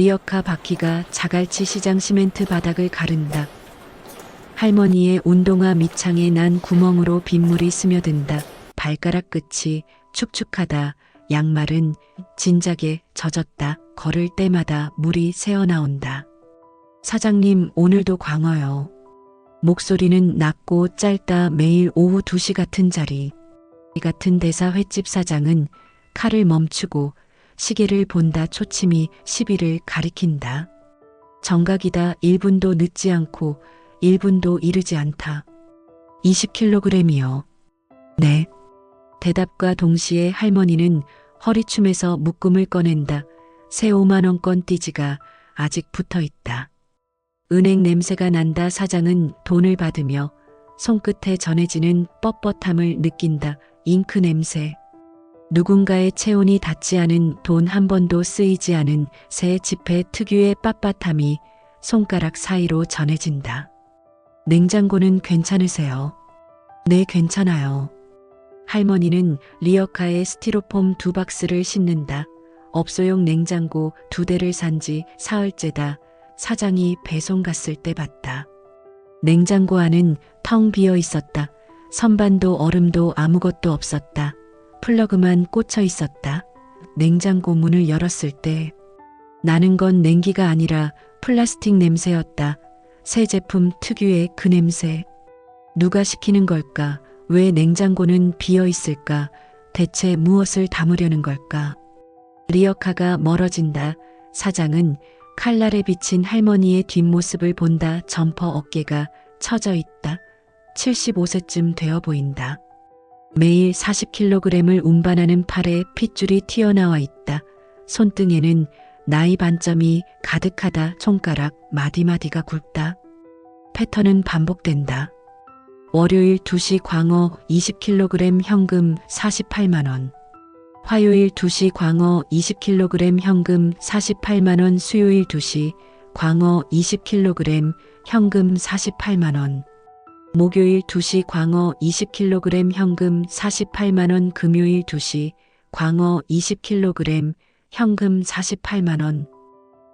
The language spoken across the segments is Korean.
리어카 바퀴가 자갈치 시장 시멘트 바닥을 가른다. 할머니의 운동화 밑창에 난 구멍으로 빗물이 스며든다. 발가락 끝이 축축하다. 양말은 진작에 젖었다. 걸을 때마다 물이 새어나온다. 사장님, 오늘도 광어요. 목소리는 낮고 짧다. 매일 오후 2시 같은 자리. 같은 대사 횟집 사장은 칼을 멈추고 시계를 본다. 초침이 10일을 가리킨다. 정각이다. 1분도 늦지 않고 1분도 이르지 않다. 20kg이요. 네. 대답과 동시에 할머니는 허리춤에서 묶음을 꺼낸다. 새 5만원권 띠지가 아직 붙어 있다. 은행 냄새가 난다. 사장은 돈을 받으며 손끝에 전해지는 뻣뻣함을 느낀다. 잉크 냄새. 누군가의 체온이 닿지 않은 돈 한 번도 쓰이지 않은 새 지폐 특유의 빳빳함이 손가락 사이로 전해진다. 냉장고는 괜찮으세요? 네, 괜찮아요. 할머니는 리어카의 스티로폼 2박스를 싣는다. 업소용 냉장고 2대를 산 지 사흘째다. 사장이 배송 갔을 때 봤다. 냉장고 안은 텅 비어 있었다. 선반도 얼음도 아무것도 없었다. 플러그만 꽂혀 있었다. 냉장고 문을 열었을 때 나는 건 냉기가 아니라 플라스틱 냄새였다. 새 제품 특유의 그 냄새. 누가 시키는 걸까? 왜 냉장고는 비어 있을까? 대체 무엇을 담으려는 걸까? 리어카가 멀어진다. 사장은 칼날에 비친 할머니의 뒷모습을 본다. 점퍼 어깨가 처져 있다. 75세쯤 되어 보인다. 매일 40kg을 운반하는 팔에 핏줄이 튀어나와 있다. 손등에는 나이 반점이 가득하다. 손가락 마디마디가 굵다. 패턴은 반복된다. 월요일 2시 광어 20kg 현금 48만원. 화요일 2시 광어 20kg 현금 48만원. 수요일 2시 광어 20kg 현금 48만원. 목요일 2시 광어 20kg 현금 48만원. 금요일 2시 광어 20kg 현금 48만원.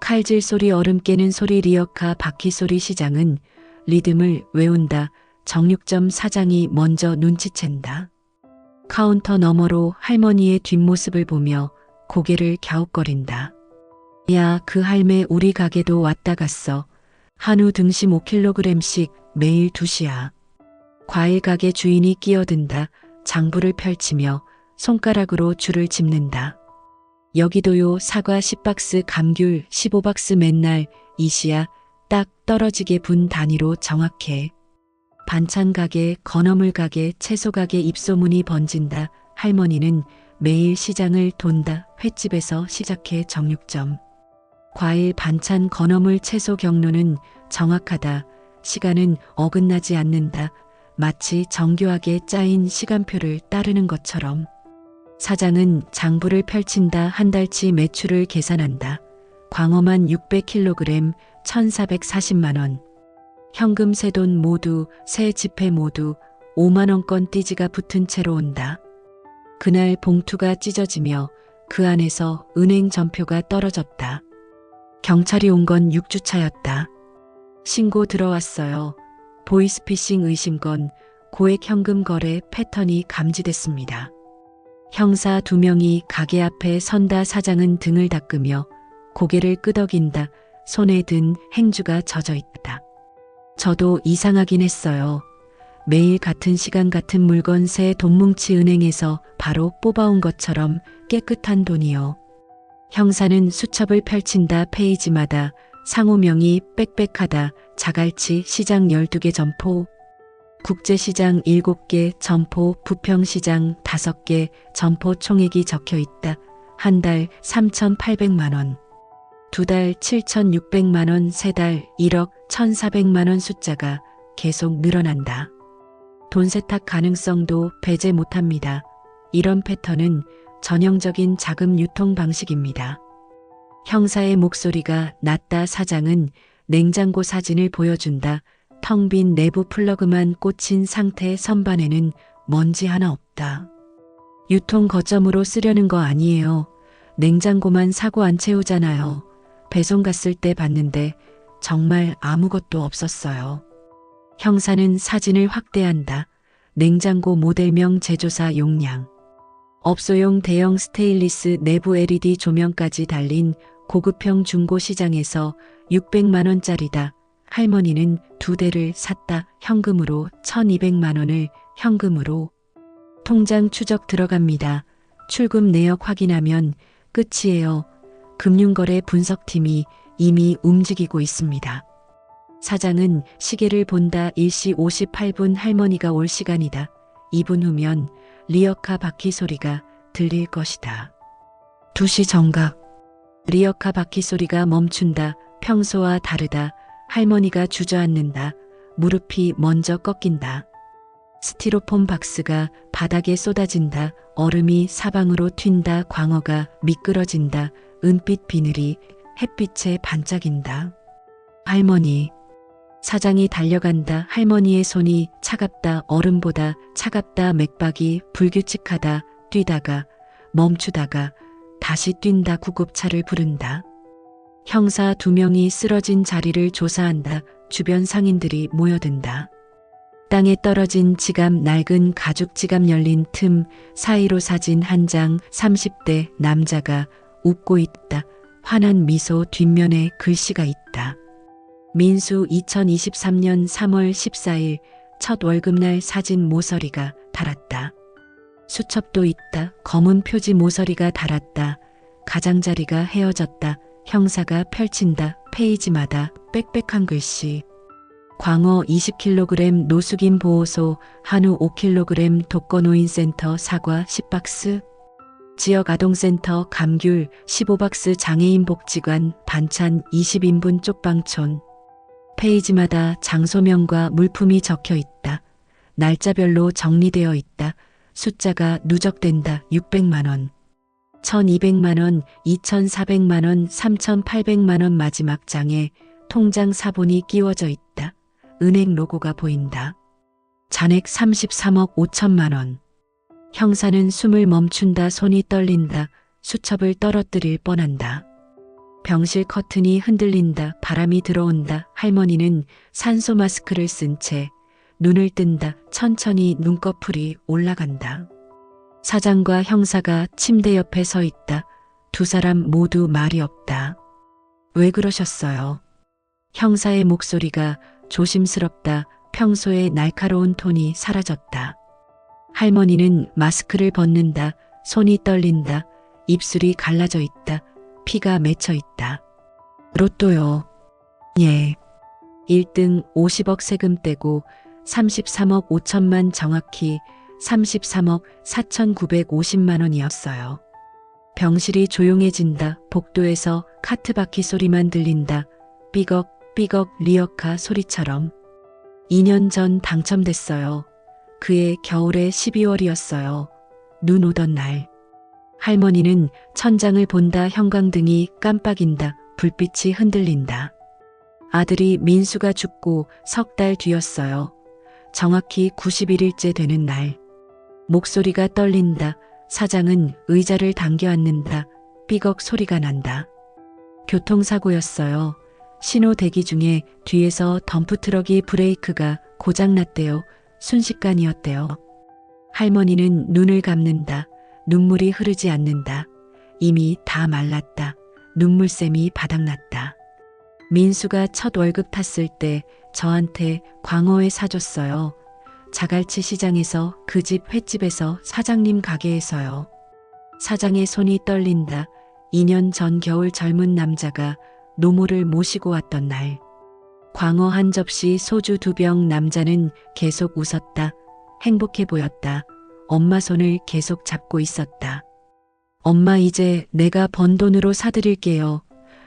칼질 소리, 얼음 깨는 소리, 리어카 바퀴 소리. 시장은 리듬을 외운다. 정육점 사장이 먼저 눈치챈다. 카운터 너머로 할머니의 뒷모습을 보며 고개를 갸웃거린다. 야, 그 할매 우리 가게도 왔다 갔어. 한우 등심 5kg씩 매일 2시야. 과일 가게 주인이 끼어든다. 장부를 펼치며 손가락으로 줄을 짚는다. 여기도요. 사과 10박스, 감귤 15박스. 맨날 이시야. 딱 떨어지게 분 단위로 정확해. 반찬 가게, 건어물 가게, 채소 가게. 입소문이 번진다. 할머니는 매일 시장을 돈다. 횟집에서 시작해 정육점. 과일, 반찬, 건어물, 채소 경로는 정확하다. 시간은 어긋나지 않는다. 마치 정교하게 짜인 시간표를 따르는 것처럼. 사장은 장부를 펼친다. 한 달치 매출을 계산한다. 광어만 600kg 1,440만원. 현금 새 돈 모두, 새 지폐 모두 5만원권 띠지가 붙은 채로 온다. 그날 봉투가 찢어지며 그 안에서 은행 전표가 떨어졌다. 경찰이 온 건 6주차였다. 신고 들어왔어요. 보이스피싱 의심건, 고액 현금 거래 패턴이 감지됐습니다. 형사 2명이 가게 앞에 선다. 사장은 등을 닦으며 고개를 끄덕인다. 손에 든 행주가 젖어 있다. 저도 이상하긴 했어요. 매일 같은 시간 같은 물건. 새 돈뭉치. 은행에서 바로 뽑아온 것처럼 깨끗한 돈이요. 형사는 수첩을 펼친다. 페이지마다 상호명이 빽빽하다. 자갈치 시장 12개 점포, 국제시장 7개 점포, 부평시장 5개 점포. 총액이 적혀 있다. 한 달 3,800만원. 2달 7,600만원. 3달 1억 1,400만원. 숫자가 계속 늘어난다. 돈 세탁 가능성도 배제 못합니다. 이런 패턴은 전형적인 자금 유통 방식입니다. 형사의 목소리가 낮다. 사장은 냉장고 사진을 보여준다. 텅 빈 내부 플러그만 꽂힌 상태. 선반에는 먼지 하나 없다. 유통 거점으로 쓰려는 거 아니에요. 냉장고만 사고 안 채우잖아요. 배송 갔을 때 봤는데 정말 아무것도 없었어요. 형사는 사진을 확대한다. 냉장고 모델명 제조사 용량. 업소용 대형 스테인리스 내부 LED 조명까지 달린 고급형 중고시장에서 600만 원짜리다. 할머니는 2대를 샀다. 현금으로 1200만 원을 현금으로. 통장 추적 들어갑니다. 출금 내역 확인하면 끝이에요. 금융거래 분석팀이 이미 움직이고 있습니다. 사장은 시계를 본다. 1시 58분 할머니가 올 시간이다. 2분 후면 리어카 바퀴 소리가 들릴 것이다. 2시 정각. 리어카 바퀴 소리가 멈춘다. 평소와 다르다. 할머니가 주저앉는다. 무릎이 먼저 꺾인다. 스티로폼 박스가 바닥에 쏟아진다. 얼음이 사방으로 튄다. 광어가 미끄러진다. 은빛 비늘이 햇빛에 반짝인다. 할머니. 사장이 달려간다. 할머니의 손이 차갑다. 얼음보다 차갑다. 맥박이 불규칙하다. 뛰다가 멈추다가 다시 뛴다. 구급차를 부른다. 형사 2명이 쓰러진 자리를 조사한다. 주변 상인들이 모여든다. 땅에 떨어진 지갑, 낡은 가죽 지갑 열린 틈 사이로 사진 한 장. 30대 남자가 웃고 있다. 환한 미소 뒷면에 글씨가 있다. 민수 2023년 3월 14일 첫 월급날 사진 모서리가 달았다. 수첩도 있다. 검은 표지 모서리가 달았다. 가장자리가 헤어졌다. 형사가 펼친다. 페이지마다 빽빽한 글씨. 광어 20kg 노숙인 보호소, 한우 5kg 독거노인센터 사과 10박스, 지역 아동센터 감귤 15박스 장애인 복지관 반찬 20인분 쪽방촌. 페이지마다 장소명과 물품이 적혀 있다. 날짜별로 정리되어 있다. 숫자가 누적된다. 600만 원, 1200만 원, 2400만 원, 3800만 원. 마지막 장에 통장 사본이 끼워져 있다. 은행 로고가 보인다. 잔액 33억 5천만 원. 형사는 숨을 멈춘다. 손이 떨린다. 수첩을 떨어뜨릴 뻔한다. 병실 커튼이 흔들린다. 바람이 들어온다. 할머니는 산소 마스크를 쓴 채 눈을 뜬다. 천천히 눈꺼풀이 올라간다. 사장과 형사가 침대 옆에 서 있다. 2 사람 모두 말이 없다. 왜 그러셨어요? 형사의 목소리가 조심스럽다. 평소의 날카로운 톤이 사라졌다. 할머니는 마스크를 벗는다. 손이 떨린다. 입술이 갈라져 있다. 피가 맺혀 있다. 로또요. 예. 1등 50억 세금 떼고 33억 5천만, 정확히 33억 4,950만 원이었어요. 병실이 조용해진다. 복도에서 카트 바퀴 소리만 들린다. 삐걱 삐걱 리어카 소리처럼. 2년 전 당첨됐어요. 그해 겨울의 12월이었어요. 눈 오던 날. 할머니는 천장을 본다. 형광등이 깜빡인다. 불빛이 흔들린다. 아들이 민수가 죽고 3달 뒤였어요. 정확히 91일째 되는 날. 목소리가 떨린다. 사장은 의자를 당겨 앉는다. 삐걱 소리가 난다. 교통사고였어요. 신호 대기 중에 뒤에서 덤프트럭이 브레이크가 고장났대요. 순식간이었대요. 할머니는 눈을 감는다. 눈물이 흐르지 않는다. 이미 다 말랐다. 눈물샘이 바닥났다. 민수가 첫 월급 탔을 때 저한테 광어회 사줬어요. 자갈치 시장에서, 그 집 횟집에서, 사장님 가게에서요. 사장의 손이 떨린다. 2년 전 겨울 젊은 남자가 노모를 모시고 왔던 날. 광어 한 접시, 소주 2병. 남자는 계속 웃었다. 행복해 보였다. 엄마 손을 계속 잡고 있었다. 엄마, 이제 내가 번 돈으로 사드릴게요.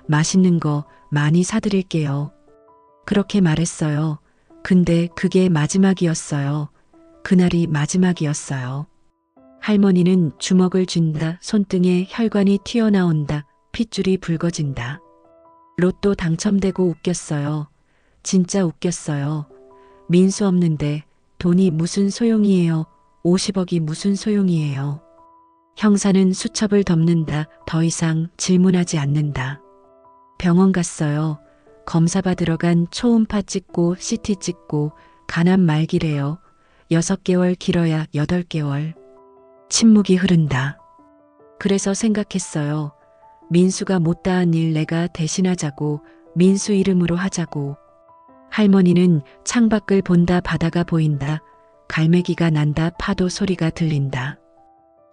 맛있는 거 많이 사드릴게요. 그렇게 말했어요. 근데 그게 마지막이었어요. 그날이 마지막이었어요. 할머니는 주먹을 쥔다. 손등에 혈관이 튀어나온다. 핏줄이 붉어진다. 로또 당첨되고 웃겼어요. 진짜 웃겼어요. 민수 없는데 돈이 무슨 소용이에요. 50억이 무슨 병원 갔어요. 검사 받으러 간 초음파 찍고 CT 찍고 간암 말기래요. 6개월 길어야 8개월. 침묵이 흐른다. 그래서 생각했어요. 민수가 못다한 일 내가 대신하자고, 민수 이름으로 하자고. 할머니는 창밖을 본다. 바다가 보인다. 갈매기가 난다. 파도 소리가 들린다.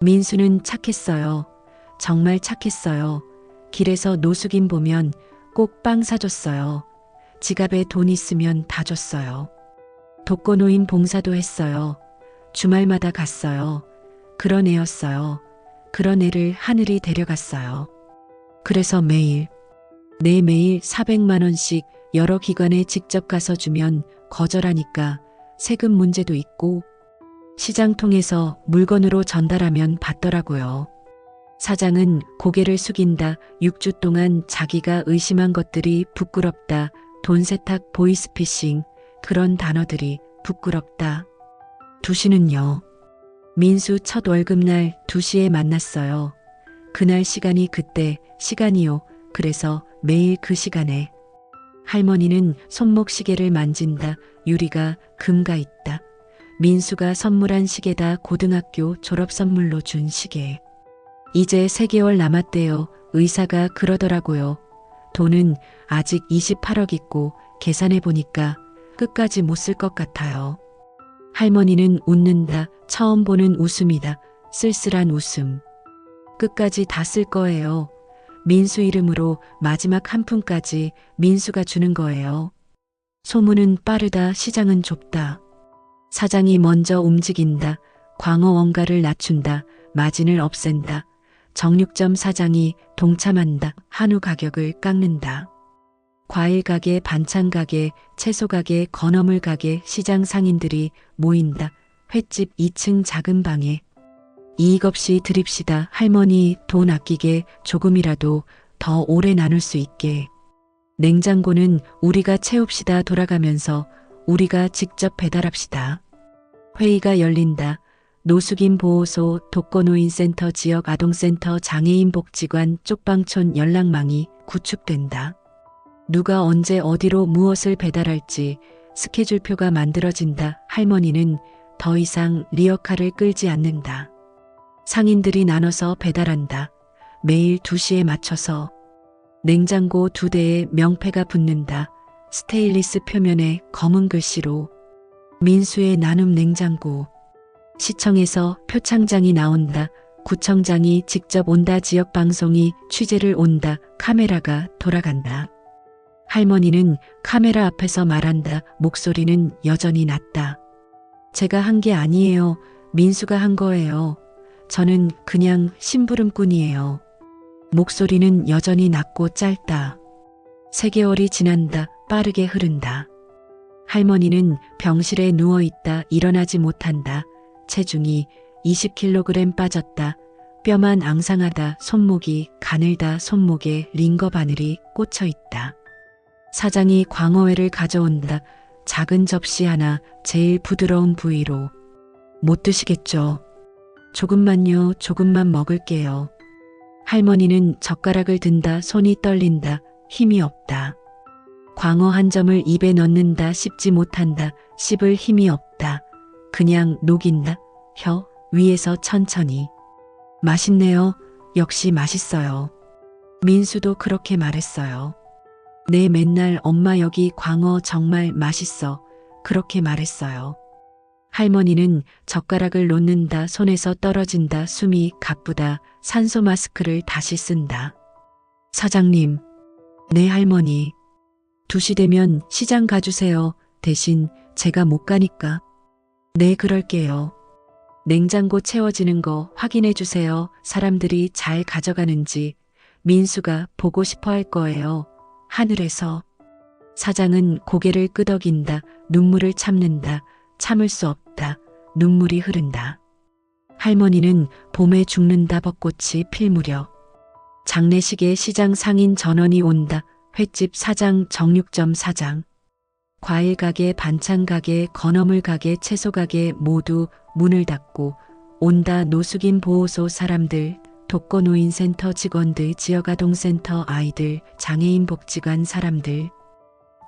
민수는 착했어요. 정말 착했어요. 길에서 노숙인 보면 꼭 빵 사줬어요. 지갑에 돈 있으면 다 줬어요. 독거노인 봉사도 했어요. 주말마다 갔어요. 그런 애였어요. 그런 애를 하늘이 데려갔어요. 그래서 매일 400만 원씩 여러 기관에 직접 가서 주면 거절하니까 세금 문제도 있고, 시장 통해서 물건으로 전달하면 받더라고요. 사장은 고개를 숙인다. 6주 동안 자기가 의심한 것들이 부끄럽다. 돈 세탁, 보이스피싱, 그런 단어들이 부끄럽다. 2시는요. 민수 첫 월급날 2시에 만났어요. 그날 시간이 그때 시간이요. 그래서 매일 그 시간에. 할머니는 손목 시계를 만진다. 유리가 금가 있다. 민수가 선물한 시계다. 고등학교 졸업 선물로 준 시계. 이제 3개월 남았대요. 의사가 그러더라고요. 돈은 아직 28억 있고 계산해 보니까 끝까지 못 쓸 것 같아요. 할머니는 웃는다. 처음 보는 웃음이다. 쓸쓸한 웃음. 끝까지 다 쓸 거예요. 민수 이름으로 마지막 한 푼까지 민수가 주는 거예요. 소문은 빠르다. 시장은 좁다. 사장이 먼저 움직인다. 광어 원가를 낮춘다. 마진을 없앤다. 정육점 사장이 동참한다. 한우 가격을 깎는다. 과일 가게, 반찬 가게, 채소 가게, 건어물 가게, 시장 상인들이 모인다. 횟집 2층 작은 방에. 이익 없이 드립시다. 할머니 돈 아끼게, 조금이라도 더 오래 나눌 수 있게. 냉장고는 우리가 채웁시다. 돌아가면서 우리가 직접 배달합시다. 회의가 열린다. 노숙인 보호소, 독거노인센터, 지역 아동센터, 장애인 복지관, 쪽방촌 연락망이 구축된다. 누가 언제 어디로 무엇을 배달할지 스케줄표가 만들어진다. 할머니는 더 이상 리어카를 끌지 않는다. 상인들이 나눠서 배달한다. 매일 2시에 맞춰서. 냉장고 2대에 명패가 붙는다. 스테인리스 표면에 검은 글씨로. 민수의 나눔 냉장고. 시청에서 표창장이 나온다. 구청장이 직접 온다. 지역방송이 취재를 온다. 카메라가 돌아간다. 할머니는 카메라 앞에서 말한다. 목소리는 여전히 낮다. 제가 한 게 아니에요. 민수가 한 거예요. 저는 그냥 심부름꾼이에요. 목소리는 여전히 낮고 짧다. 3개월이 지난다. 빠르게 흐른다. 할머니는 병실에 누워있다. 일어나지 못한다. 체중이 20kg 빠졌다. 뼈만 앙상하다. 손목이 가늘다. 손목에 링거 바늘이 꽂혀있다. 사장이 광어회를 가져온다. 작은 접시 하나, 제일 부드러운 부위로. 못 드시겠죠? 조금만요. 조금만 먹을게요. 할머니는 젓가락을 든다. 손이 떨린다. 힘이 없다. 광어 한 점을 입에 넣는다. 씹지 못한다. 씹을 힘이 없다. 그냥 녹인다. 혀 위에서 천천히. 맛있네요. 역시 맛있어요. 민수도 그렇게 말했어요. 네, 맨날 엄마 여기 광어 정말 맛있어. 그렇게 말했어요. 할머니는 젓가락을 놓는다. 손에서 떨어진다. 숨이 가쁘다. 산소 마스크를 다시 쓴다. 사장님. 네, 할머니. 2시 되면 시장 가주세요. 대신 제가 못 가니까. 네, 그럴게요. 냉장고 채워지는 거 확인해 주세요. 사람들이 잘 가져가는지. 민수가 보고 싶어 할 거예요. 하늘에서. 사장은 고개를 끄덕인다. 눈물을 참는다. 참을 수 없다. 눈물이 흐른다. 할머니는 봄에 죽는다. 벚꽃이 필 무렵. 장례식에 시장 상인 전원이 온다. 횟집 사장, 정육점 사장. 과일 가게, 반찬 가게, 건어물 가게, 채소 가게 모두 문을 닫고 온다. 노숙인 보호소 사람들, 독거노인센터 직원들, 지역아동센터 아이들, 장애인 복지관 사람들,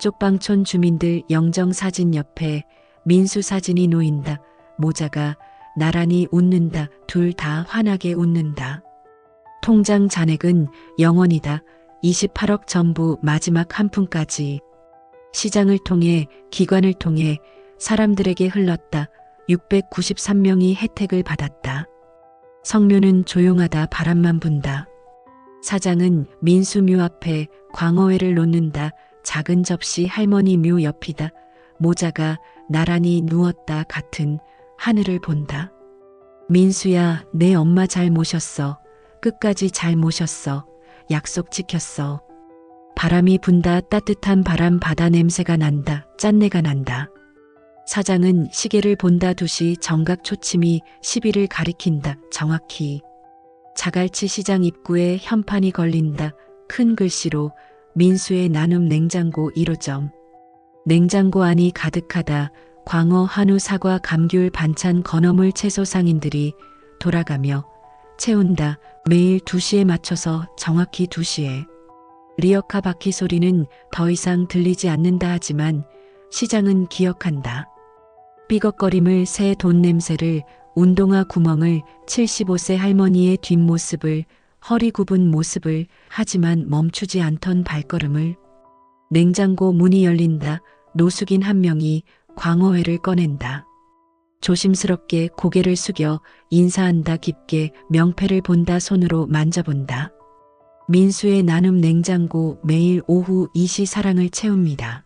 쪽방촌 주민들 영정사진 옆에 민수 사진이 놓인다. 모자가 나란히 웃는다. 둘 다 환하게 웃는다. 통장 잔액은 0원이다. 28억 전부 마지막 한 푼까지. 시장을 통해 기관을 통해 사람들에게 흘렀다. 693명이 혜택을 받았다. 성묘는 조용하다. 바람만 분다. 사장은 민수 묘 앞에 광어회를 놓는다. 작은 접시 할머니 묘 옆이다. 모자가 나란히 누웠다. 같은 하늘을 본다. 민수야, 내 엄마 잘 모셨어. 끝까지 잘 모셨어. 약속 지켰어. 바람이 분다. 따뜻한 바람, 바다 냄새가 난다. 짠내가 난다. 사장은 시계를 본다. 2시 정각 초침이 10일을 가리킨다. 정확히. 자갈치 시장 입구에 현판이 걸린다. 큰 글씨로 민수의 나눔 냉장고 1호점. 냉장고 안이 가득하다. 광어, 한우, 사과, 감귤, 반찬, 건어물, 채소 상인들이 돌아가며 채운다. 매일 2시에 맞춰서 정확히 2시에. 리어카 바퀴 소리는 더 이상 들리지 않는다 하지만 시장은 기억한다. 삐걱거림을, 새 돈 냄새를, 운동화 구멍을, 75세 할머니의 뒷모습을, 허리 굽은 모습을, 하지만 멈추지 않던 발걸음을. 냉장고 문이 열린다. 노숙인 한 명이 광어회를 꺼낸다. 조심스럽게 고개를 숙여 인사한다. 깊게 명패를 본다. 손으로 만져본다. 민수의 나눔 냉장고, 매일 오후 2시 사랑을 채웁니다.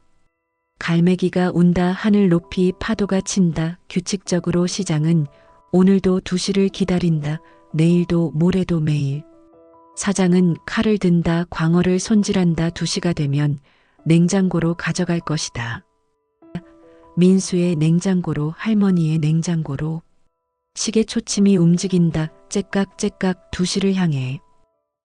갈매기가 운다. 하늘 높이 파도가 친다. 규칙적으로 시장은 오늘도 2시를 기다린다. 내일도 모레도 매일. 사장은 칼을 든다. 광어를 손질한다. 2시가 되면 냉장고로 가져갈 것이다. 민수의 냉장고로, 할머니의 냉장고로. 시계 초침이 움직인다. 째깍째깍 2시를 향해.